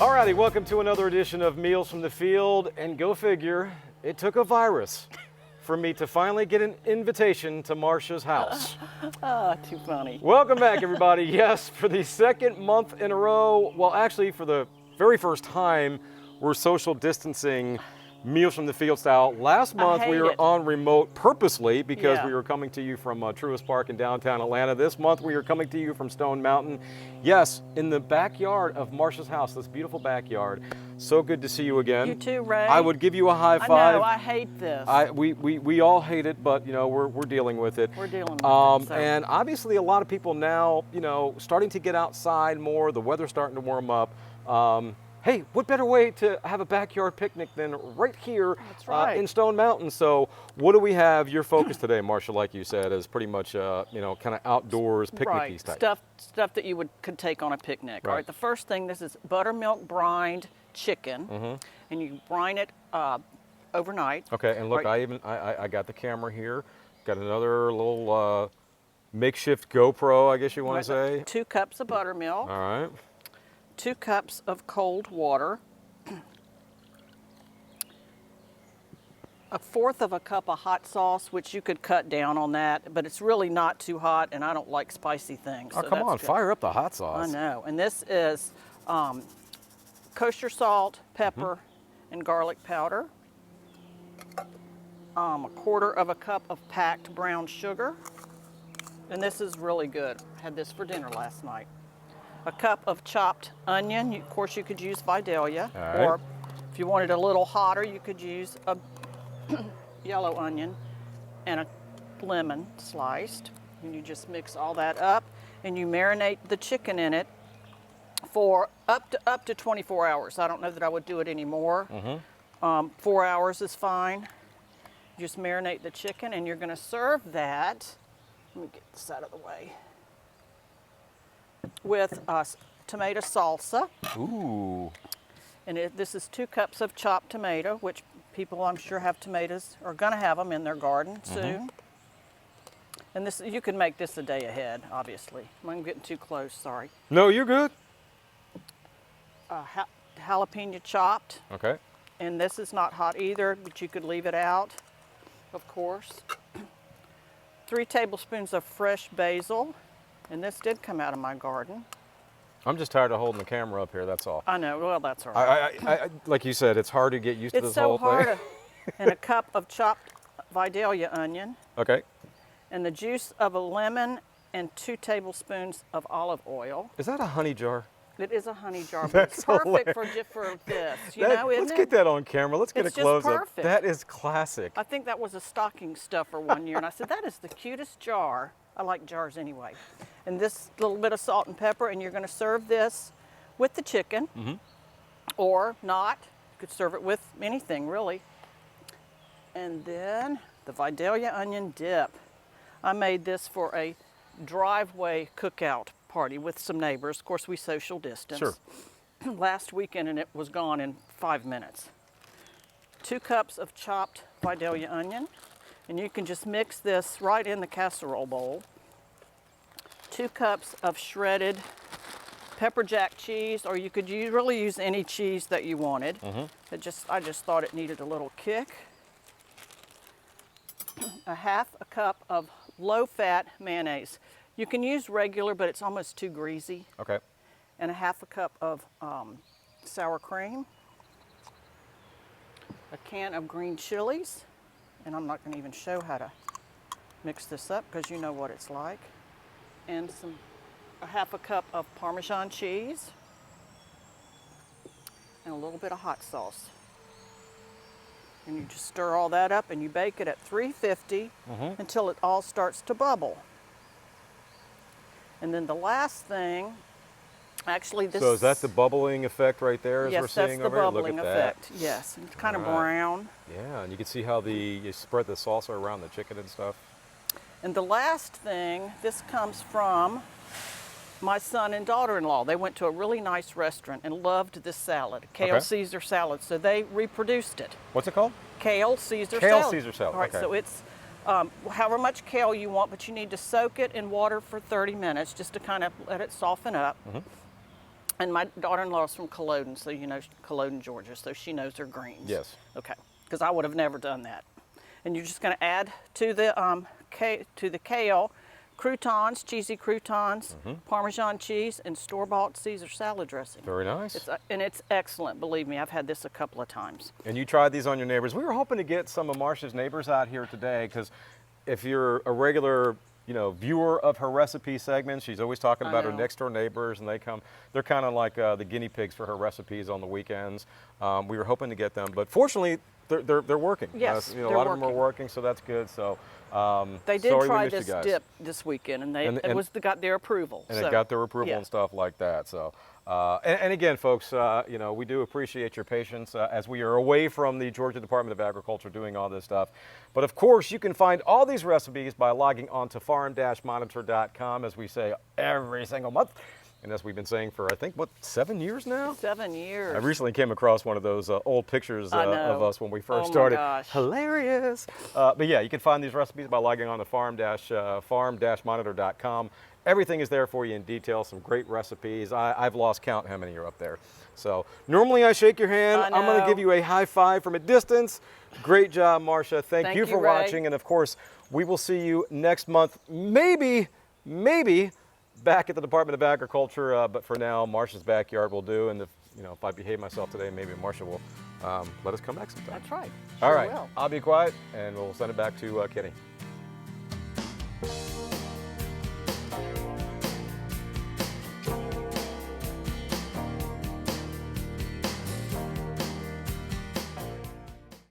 Alrighty, welcome to another edition of Meals from the Field, and go figure, it took a virus for me to finally get an invitation to Marcia's house. Too funny. Welcome back, everybody. Yes, for the second month in a row, well, actually for the very first time, we're social distancing Meals from the Field style. Last month we were on remote purposely because we were coming to you from Truist Park in downtown Atlanta. This month we are coming to you from Stone Mountain. Yes, in the backyard of Marcia's house, this beautiful backyard. So good to see you again. You too, Ray. I would give you a high five. I know, I hate this. We all hate it, but you know, we're dealing with it. We're dealing with it. So. And obviously a lot of people now, you know, starting to get outside more, the weather's starting to warm up. Hey, what better way to have a backyard picnic than right here in Stone Mountain? So what do we have? Your focus today, Marcia, like you said, is pretty much, you know, kind of outdoors, picnic-y type. Stuff that you could take on a picnic. All right, the first thing, this is buttermilk-brined chicken, and you brine it overnight. Okay, and look, I got the camera here. Got another little makeshift GoPro, I guess you want to say. 2 cups of buttermilk. All right. 2 cups of cold water, 1/4 of a cup of hot sauce, which you could cut down on that, but it's really not too hot, and I don't like spicy things. Oh, so come on, good. fire up the hot sauce. I know, and this is kosher salt, pepper, and garlic powder, 1/4 of a cup of packed brown sugar, and this is really good. I had this for dinner last night. A cup of chopped onion. Of course, you could use Vidalia, or if you wanted a little hotter, you could use a yellow onion and a lemon sliced. And you just mix all that up, and you marinate the chicken in it for up to 24 hours. I don't know that I would do it anymore. 4 hours is fine. You just marinate the chicken, and you're going to serve that. Let me get this out of the way. With tomato salsa. Ooh. And this is 2 cups of chopped tomato, which people I'm sure have tomatoes, are gonna have them in their garden soon. And this, you can make this a day ahead, obviously. I'm getting too close, sorry. No, you're good. Jalapeno chopped. Okay. And this is not hot either, but you could leave it out, of course. 3 tablespoons of fresh basil. And this did come out of my garden. I'm just tired of holding the camera up here, that's all. I know, well, that's all right. I like you said, it's hard to get used to this whole thing. It's so hard. And a cup of chopped Vidalia onion. Okay. And the juice of a lemon and 2 tablespoons of olive oil. Is that a honey jar? It is a honey jar, but it's perfect for this, you know, isn't Let's get that on camera. Let's get a close up. Perfect. That is classic. I think that was a stocking stuffer one year, and I said, that is the cutest jar. I like jars anyway. And this little bit of salt and pepper, and you're going to serve this with the chicken, or not. You could serve it with anything, really. And then the Vidalia onion dip. I made this for a driveway cookout party with some neighbors. Of course, we social distance. Sure. Last weekend, and it was gone in 5 minutes. 2 cups of chopped Vidalia onion. And you can just mix this right in the casserole bowl. 2 cups of shredded pepper jack cheese, or you could really use any cheese that you wanted. I just thought it needed a little kick. 1/2 cup of low-fat mayonnaise. You can use regular, but it's almost too greasy. Okay. And 1/2 cup of sour cream. A can of green chilies. And I'm not going to even show how to mix this up because you know what it's like. And a 1/2 cup of Parmesan cheese and a little bit of hot sauce. And you just stir all that up, and you bake it at 350 until it all starts to bubble. And then the last thing, actually this... So is that the bubbling effect right there as yes, we're seeing over here? Yes, that's the bubbling effect, yes. It's kind of brown. Yeah, and you can see how you spread the salsa around the chicken and stuff. And the last thing, this comes from my son and daughter-in-law. They went to a really nice restaurant and loved this salad, Kale Caesar salad, so they reproduced it. What's it called? Kale Caesar salad. Kale Caesar salad, All right, so it's however much kale you want, but you need to soak it in water for 30 minutes just to kind of let it soften up. And my daughter-in-law is from Culloden, so you know Culloden, Georgia, so she knows her greens. Yes. Okay, because I would have never done that. And you're just going to add to the kale croutons, cheesy croutons, Parmesan cheese, and store-bought Caesar salad dressing. Very nice. And it's excellent. Believe me, I've had this a couple of times. And you tried these on your neighbors. We were hoping to get some of Marcia's neighbors out here today because if you're a regular viewer of her recipe segments, she's always talking about her next door neighbors, and they're kind of like the guinea pigs for her recipes on the weekends. We were hoping to get them, but fortunately they're working. Yes, a lot of them are working, so that's good. So they did try this dip this weekend, and got their approval. And it got their approval and stuff like that. So. And again, folks, we do appreciate your patience as we are away from the Georgia Department of Agriculture doing all this stuff. But of course, you can find all these recipes by logging on to farm-monitor.com, as we say every single month. And as we've been saying for, I think, 7 years now? 7 years. I recently came across one of those old pictures of us when we first started. Gosh. Hilarious. But yeah, you can find these recipes by logging on to farm-monitor.com. Everything is there for you in detail, some great recipes. I've lost count how many are up there. So normally I shake your hand. I'm going to give you a high five from a distance. Great job, Marcia. Thank you for watching. And of course, we will see you next month, maybe back at the Department of Agriculture. But for now, Marcia's backyard will do. And if I behave myself today, maybe Marcia will let us come back sometime. That's right. All right. I'll be quiet and we'll send it back to Kenny.